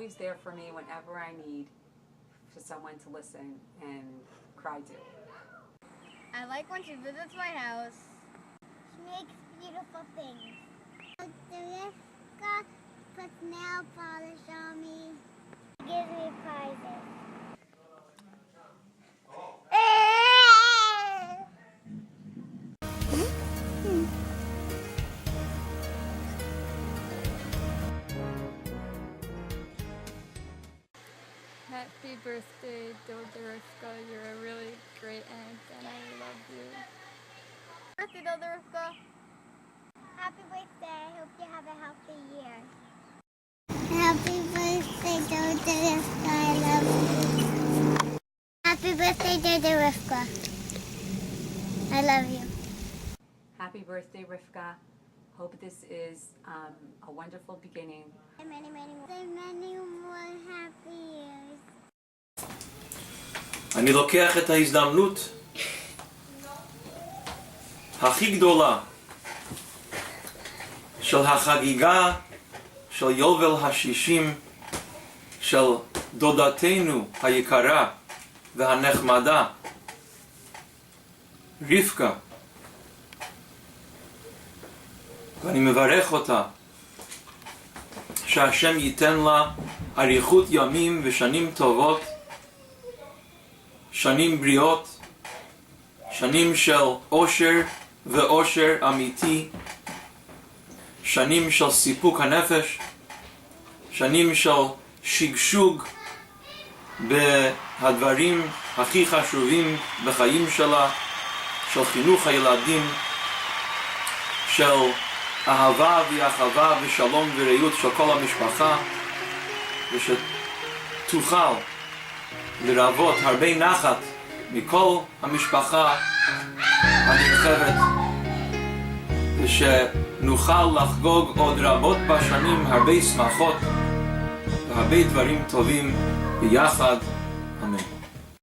Always there for me whenever I need for someone to listen and cry to. I like when she visits my house. She makes beautiful things. Rivka puts nail polish on me. She gives me prizes. Happy birthday, Dodorivka. You're a really great aunt and I love you. Birthday, Dodorivka. Happy birthday. I hope you have a healthy year. Happy birthday, Dodorivka. I love you. Happy birthday, Dodorivka. I love you. Happy birthday, Rivka. Hope this is a wonderful beginning. Many more happy years. אני לוקח את ההזדמנות הכי גדולה של החגיגה של יובל ה-60 של דודתנו היקרה והנחמדה רבקה, ואני מברך אותה שהשם ייתן לה אריכות ימים ושנים טובות, שנים בריאות, שנים של אושר ואושר אמיתי, שנים של סיפוק הנפש, שנים של שגשוג בהדברים הכי חשובים בחיים שלה, של חינוך הילדים, של אהבה ואחווה ושלום ורעות של כל המשפחה, ושתוכל לרבות הרבה נחת מכל המשפחה הנרחבת, ושנוכל לחגוג עוד רבות בשנים הרבה שמחות והרבה דברים טובים ביחד.